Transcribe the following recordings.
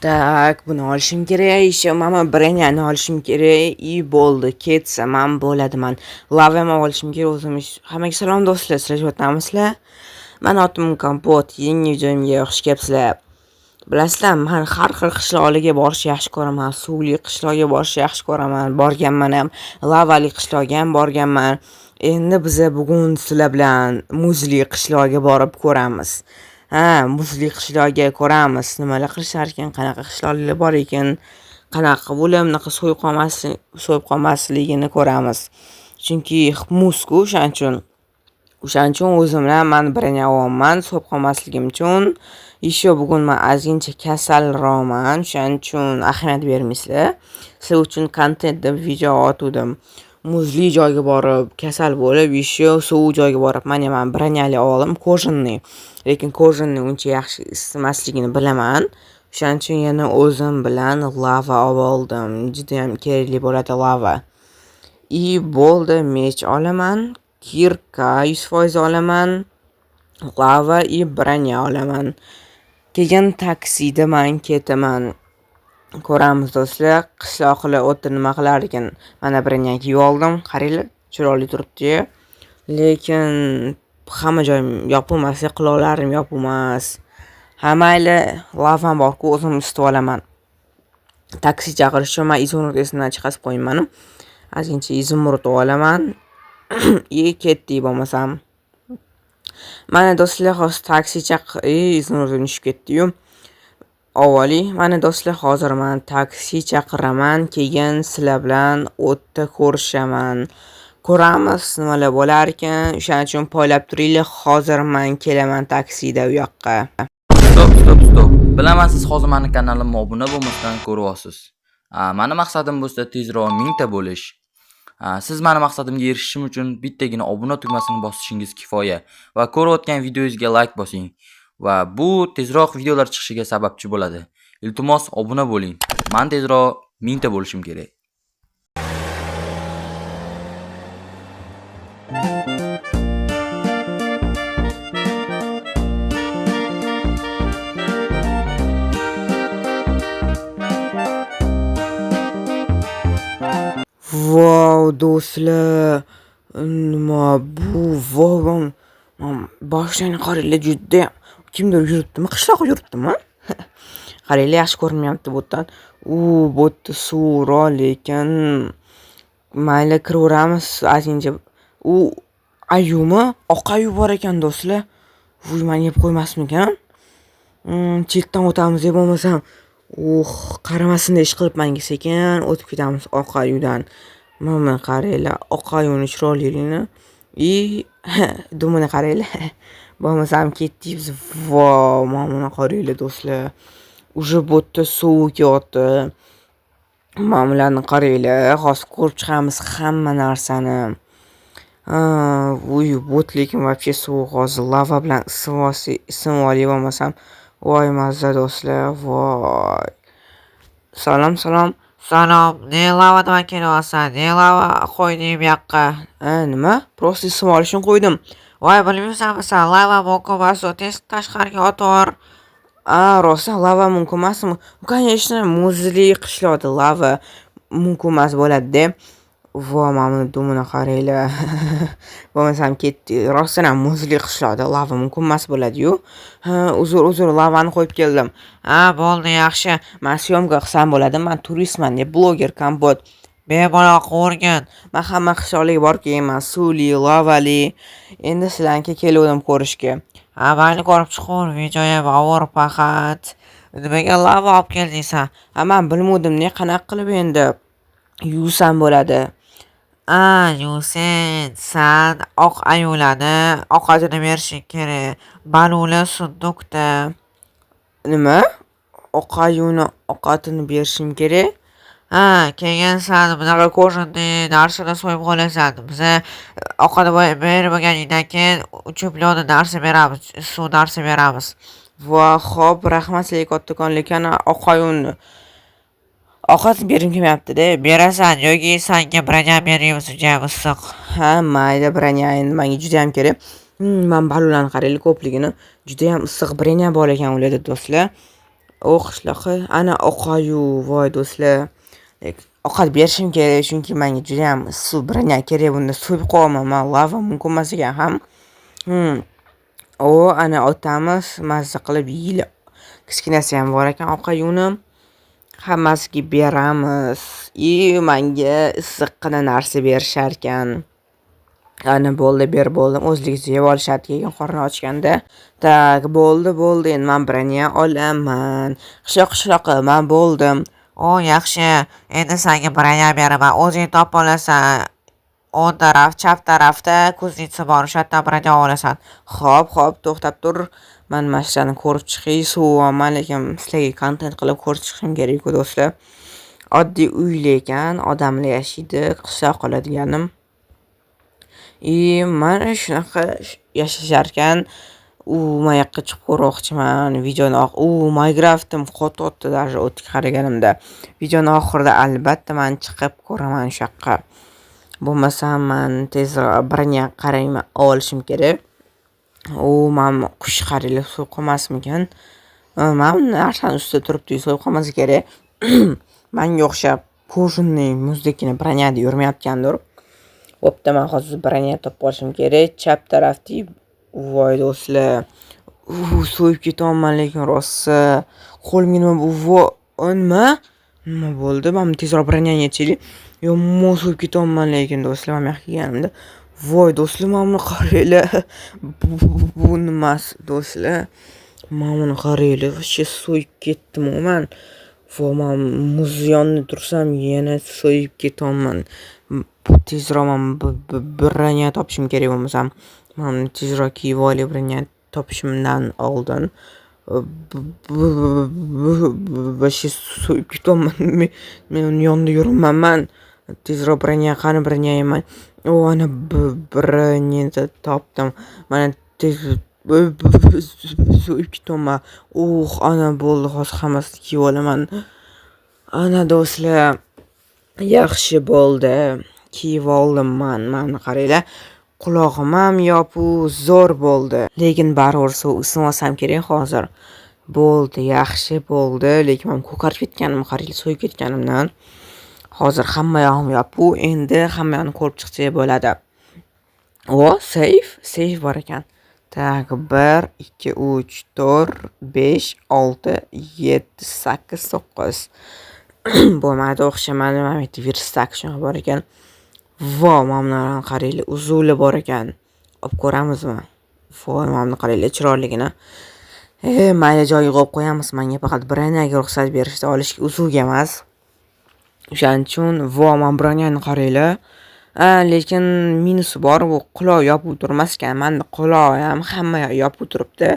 Tak, buni olishim kerak. Еще mama brenyani olishim kerak. И bo'ldi, ketsam ham bo'ladi. Men lava ham olishim kerak o'zim. Hammaga salom do'stlar, sizlar yo'qmisizlar? Men otim Kompot, yangi joyimga xush kelibsizlar. Bilasizlar, men har xil qishloqlarga borishni yaxshi ko'raman. Suvli qishloqga borishni yaxshi ko'raman. Borganman ham, lavali qishloqga ham borganman. Endi biz bugun sizlar bilan muzli qishloqga borib ko'ramiz. Muzli qishloqga ko'ramiz. Nimalar qilishar ekan, qanaqa qishloqlar bor ekan, qanaqa bo'lib, bunaqa so'yib qolmasligini ko'ramiz. Chunki muzku, o'shaning uchun o'zim bilan men birini olman, so'yib qolmasligim uchun. Еще bugun men ozgincha kasalroqman, o'shaning uchun ahamiyat bermaysizlar. Sizlar uchun kontent deb video otdim. Muzli joyga borib, kasal bo'lib, еще sovuq joyga borib, men birini oldim, kojinni. Lekin kojinni uncha yaxshi isitmasligini bilaman. O'shaning uchun yana o'zim bilan lava oldim. Juda ham kerakli bo'ladi lava. И bo'ldi, mech olaman, kirka 100% olaman, lava и bроня olaman. Keyin taksida men ketaman. Ko'ramiz do'stlar, qishloqlar o'tda nima qilar ekan. Mana bronyaga kiyib oldim. Qaranglar, chiroyli turibdi. Lekin hamma joyim yopilmas, quloqlarim yopilmas. Mayli, lavam bor-ku, o'zim isitib olaman. Taksi chaqirish uchun men izimurud esimdan chiqarib qo'yman. Ozgincha izimurud olaman. Ketdik bo'lmasam. Mana do'stlar, hozir taksi izimurudga tushib ketdi-yu. Avvali, mana do'stlar, hozir men taksi chaqiraman, keyin sizlar bilan o'tda ko'rishaman. Ko'ramiz nimalar bo'lar ekan. O'shaning uchun poylab turinglar. Hozir men kelaman taksida u yoqqa. Stop. Bilaman, siz hozir meni kanalimga obuna bo'lmasdan ko'ryapsiz. Meni maqsadim bo'lsa tezroq 1000 ta bo'lish. Siz meni maqsadimga erishishim uchun bittagina obuna tugmasini bosishingiz kifoya va ko'rayotgan videoyingizga like bosing va bu tezroq videolar chiqishiga sababchi bo'ladi. Iltimos obuna bo'ling. Men tezroq 1000 ta bo'lishim kerak. Wow, do'stlar. Nima bu? Wow. Boshdan qaranglar, juda kimdir yuribdimi? Qishloq yuribdimi? Qaranglar, yaxshi ko'rinmayapti bu yerdan. Bu yerda suvroq, lekin mayli kiraveramiz ozgincha. Ayumi? Oq ayu bor ekan do'stlar. Voy, men yeb qo'ymasmikan? Chetdan o'tamiz deb bo'lmasam. Qaramasdan ish qilib menga sekin o'tib ketamiz oq ayudan. Mana qaranglar, oq ayuni chiroyligini. Dumini qaranglar. Bo'lmasam ketdik biz. Voy, mana qaranglar do'stlar. Уже bu yerda suv kelyapti. Mana qaranglar, hozir ko'rib chiqamiz hamma narsani. Bu lekin вообще suv hozir lava bilan isib olib bo'lmasam. Voy, mazza do'stlar, voy. Salom. Ne lava nima kelyapsan? Ne lava qo'ydim bu yoqqa? Nima? Просто isib olishni qo'ydim. Voy, bilmaysanmi sen, lava mumkin emas, tez tashqariga otor. Rostdan lava mumkin emasmi? Конечно, muzli qishloqda lava mumkin emas bo'ladi-da. Voy, mana dumini qaranglar. Bo'lmasam ketdi. Rostdan ham muzli qishloqda lava mumkin emas bo'ladi-yu. Uzr, lavani qo'yib keldim. Bo'ldi, yaxshi. Men syomka qilsam bo'ladi. Men turistman, bloger Kompot. Bemalol ko'rgin. Men hamma qishloqlarga borib kelganman, suvli, lavali. Endi sizlarga keldim ko'rishga. Mayli, ko'rib chiqur, videoga bor faqat. Nimaga lava olib keldingsan? Men bilmadim-ne, qanaqa qilib endi yuvsam bo'ladi. Sen oq ayularni ovqatini berishing kerak. Balular sunduqda. Nima? Oq ayuni ovqatini berishim kerak? Keyin sen bunaqa ko'rindi narsani so'yib olasan. Biz ovqat berib bo'lganingdan keyin 3 million narsa beramiz, suv narsa beramiz. Va xo'p, rahmat sizlarga kattakon, lekin oq ayuni ovqat berim kelmayapti-da. Berasan yoki senga bronya beramiz, juda issiq. Mayli, bronya endi menga juda ham kerak. Men balonlarni qaranglar ko'pligini. Juda ham issiq bronya bor ekan ularda do'stlar. u qishloqi ana oqayu voy do'stlar. Ovqat berishim kerak chunki menga juda ham issiq brenya kerak. Bunda so'yib qo'yaman. Men lava mumkin emas ekan ham. Ana otamiz mazza qilib yeydi. Kichkinasi ham bor ekan ovqat-yuni. Hammasiga beramiz. Menga issiqqina narsa berishar ekan. Ana bo'ldi, bo'ldim. O'zligicha yeb olishadi keyin qorni ochganda. Tak, bo'ldi. Endi men brenya olaman. Qishloq, men bo'ldim. Yaxshi. Endi senga brenya beraman. O'zing topib olasan. O'ng taraf, chap tarafda kuznica bor. O'sha yerdan brenya olasan. Xo'p, to'xtab tur. Men mashinani ko'rib chiqay, suvaman, lekin sizlarga kontent qilib ko'rsatishim kerak-ku do'stlar. Oddiy uy lekin odamlar yashaydi, qishloq qiladiganim. Mana shunaqa yashashar ekan. Men yoqqa chiqib ko'rmoqchiman videoni. Minecraft'im qotdi даже o'tga qaraganimda. Videoni oxirida albatta men chiqib ko'raman shu yoqqa. Bo'lmasam men tezroq brenya qarayman, olishim kerak. Men qush qariylar so'yib qolmasmikan? Men narsani ustida turibdi, so'yib qolmasa kerak. Menga o'xshab ko'rshunday muzdekini brenyada yurmayotgandir. Bo'pti, men hozir brenya topib olishim kerak. Chap tarafda voy do'stlar. So'yib ketaman lekin rosa qo'limga nima bu? Nima bo'ldi? Men tezroq brenyani yechaylik. Yomon so'yib ketaman lekin do'stlar, men yoqqa kelganimda. Voy do'stlar, men buni qaranglar. Bu nimasi do'stlar? Men buni qaranglar, vaqti so'yib ketdim men. Men muz yonida tursam yana so'yib ketaman. Tezroq men brenya topishim kerak bo'lmasam. Men tezroq kiyib olib brenya topishimdan oldin. Vaqti so'yib ketaman. Men uni yonida yuraman. Tezroq brenya, qani brenya yeyman. Ana brenyani topdim. Mana so'yib ketaman. Ana bo'ldi, hozir hammasini kiyib olaman. Ana do'stlar, yaxshi bo'ldi. Kiyib oldim men. Mana qaranglar. Qulog'im ham yopiq, zo'r bo'ldi. Lekin baribir ism olsam kerak hozir. Bo'ldi, yaxshi bo'ldi. Lekin men ko'karib ketganim, qaranglar, so'yib ketganimdan. Hozir hamma yog'im yopiq. Endi hamma yoqni ko'rib chiqsak bo'ladi. Save bor ekan. Tak, 1 2 3 4 5 6 7 8 9. Bo'lmadi, o'xshamadi. Mana bu virus shunga bor ekan. Mana bularni qaranglar, uzuvlar bor ekan. Olib ko'ramizmi? Mana buni qaranglar, chiroyligini. Mayli joyiga qo'yib qo'yamiz. Menga faqat brenyaga ruxsat berishdi, olishga, uzuvga emas. O'shaning uchun men brenyani qaranglar. Lekin minusi bor, bu quloq yopib turmas ekan. Menda quloq ham hamma yopib turibdi.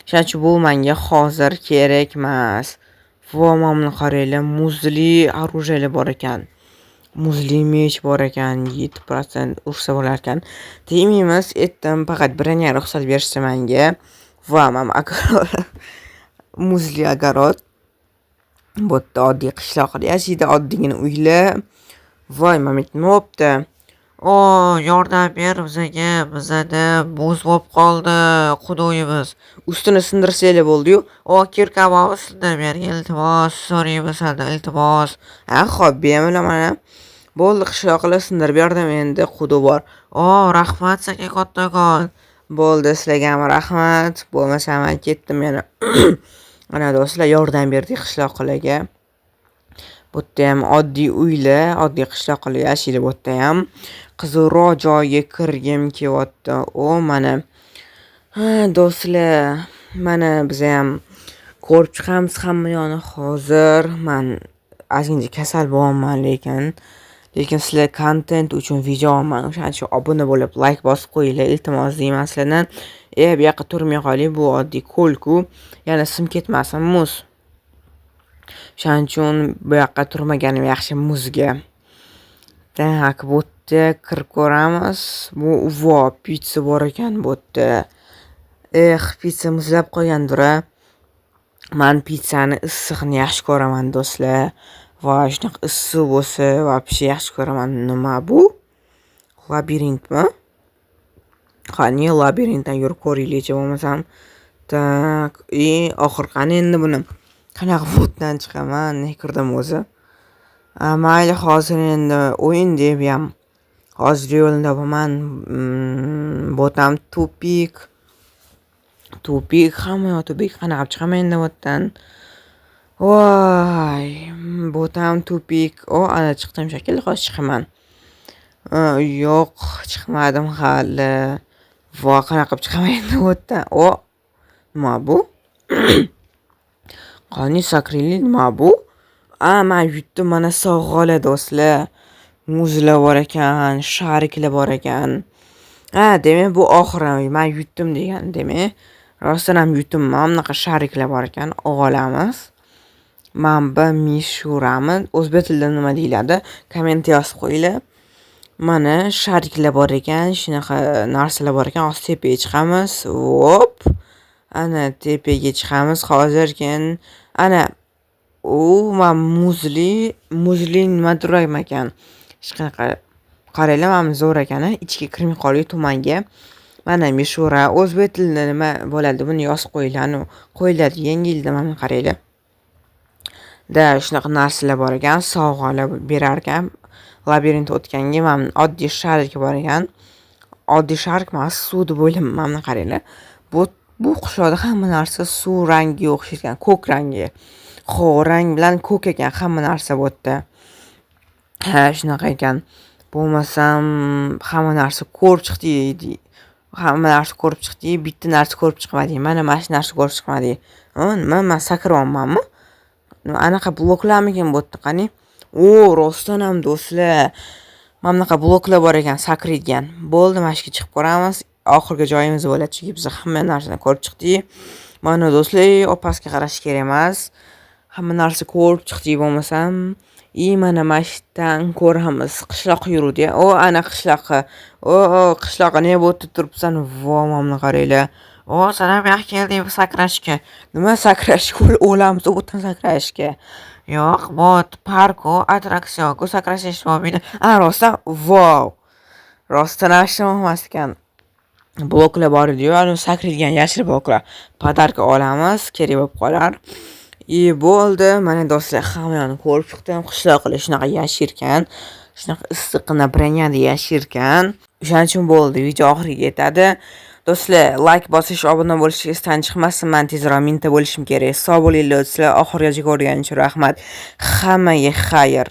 O'shaning uchun bu menga hozir kerak emas. Mana buni qaranglar, muzli оружиялар bor ekan. Muzli mech bor ekan, 7% ursa bo'lar ekan. Tegmaymiz, aytdim, faqat brenya ruxsat berishdi menga. Men muzli огород. Bu yerda oddiy qishloqda yashaydi, oddiygina uylar. Voy, nima bo'pti? Yordam ber bizga. Bizda muz bo'lib qoldi, qudoyimiz. Ustini sindirsanglar bo'ldi-yu. Kirkaboni sindirib bergan, iltimos, so'raymiz sizdan, iltimos. Xo'p, bemalol mana. Bo'ldi, qishloqlar sindirib berdim, endi qudo bor. Rahmat sizga kattakon. Bo'ldi, sizlarga ham rahmat. Bo'lmasa men ketdim yana. Mana do'stlar, yordam berdik qishloqlarga. Bu yerda ham oddiy uylar, oddiy qishloqlar yashaydi bu yerda ham. Qizilroq joyga kirgim kelyapti. Mana. Do'stlar, mana biz ham ko'rib chiqamiz hamma yo'qni hozir. Men ozgincha kasal bo'laman lekin sizlar kontent uchun video olaman. O'shaning uchun obuna bo'lib, like bosib qo'yinglar, iltimos deyman sizlardan. Bu yoqqa turmay qoling, bu oddiy ko'l-ku. Yana sim ketmasin muz. O'shaning uchun bu yoqqa turmaganim yaxshi muzga. Tak, bu yerda kirib ko'ramiz. Bu pizza bor ekan bu yerda. Pizza muzlab qo'ygandir. Men pizzani issiqni yaxshi ko'raman do'stlar. Shunaqa issiq bo'lsa, вообще yaxshi ko'raman. Nima bu? Labirintmi? Qani labirintdan yurib ko'raylikchi bo'lmasam. Tak, oxir qani endi buni? qanaqa botdan chiqaman, ne kirdim o'zi. Mayli, hozir endi o'yin deb ham hozir yo'lda bo'lman. Botam tupik. Hamma yoq tupik. Qanaqa chiqaman endi botdan? Voy, botam tupik. Ana chiqdim shekilli, hozir chiqaman. Yo'q, chiqmadim hali. Voy, qanaqa chiqaman endi botdan? Nima bu? Qani sakrili nima bu? Men yutdim, mana sovg'alar do'stlar. Muzlar bor ekan, shariklar bor ekan. Demak bu oxiri men yutdim degan, demak. Rostdan ham yutdim. Mana bunaqa shariklar bor ekan, olamiz. Manba mishurami? O'zbek tilida nima deyiladi? Komment yozib qo'yinglar. Mana shariklar bor ekan, shunaqa narsalar bor ekan. Hozir tepaga chiqamiz. Hop. Ana tepaga chiqamiz hozirkin. Ana men muzli nima turar ekan. Hech qanaqa qaranglar, mana zo'r ekan, ichga kirmay qolgan tumanga. Mana mishura o'zbek tilida nima bo'ladi? Buni yozib qo'yinglar. Qo'yiladi yengilda, mana qaranglar. Shunaqa narsalar bor ekan, sovg'alar berar ekan. Labirint o'tganga mana oddiy sharik bor ekan. Oddiy sharik emas, suvni bo'lim, mana qaranglar. Bu qushloqda hamma narsa suv rangiga o'xshaydi, ko'k rangi. Rang bilan ko'k ekan hamma narsa bu yerda. Shunaqa ekan. Bo'lmasam hamma narsa ko'rib chiqdi. Bitta narsa ko'rib chiqmadi. Mana shu narsa ko'rib chiqmadi. Nima, men sakryapmanmi? Anaqa bloklarmikan bu yerda qani? Rostdan ham do'stlar. Mana bunaqa bloklar bor ekan, sakraydigan. Bo'ldi, mana shu chiqib ko'ramiz. Oxirgi joyimiz bo'ladi, chunki biz hamma narsani ko'rib chiqdik. Mana do'stlar, opasga qarash kerak emas. Hamma narsa ko'rib chiqdik bo'lmasam, mana mashitdan ko'ramiz. Qishloq yurdi. Ana qishloqqa. Qishloqqa ne bo'lib turibsan? Mana qaranglar. Sana bu yoqqa keldik sakrashga. Nima sakrashga? O'lamiz o'tdan sakrashga. Yo'q, bu park, attraksion, sakrash bo'lmaydi. Rostdan, rostdan emas ekan. Bloklar bor edi-yu, sakraydigan yashil bloklar. Podarka olamiz, kerak bo'lib qolar. Bo'ldi, mana do'stlar, hammayoni ko'rib chiqdim. Qishloqlar shunaqa yashirkan, shunaqa issiqqina branyada yashirkan. O'shaning uchun bo'ldi, video oxiriga yetadi. Do'stlar, like bosish, obuna bo'lish esdan chiqmasin. Men tezroq mingta bo'lishim kerak. Sog' bo'linglar do'stlar. Oxirigacha ko'rganingiz uchun rahmat. Hammaga xayr.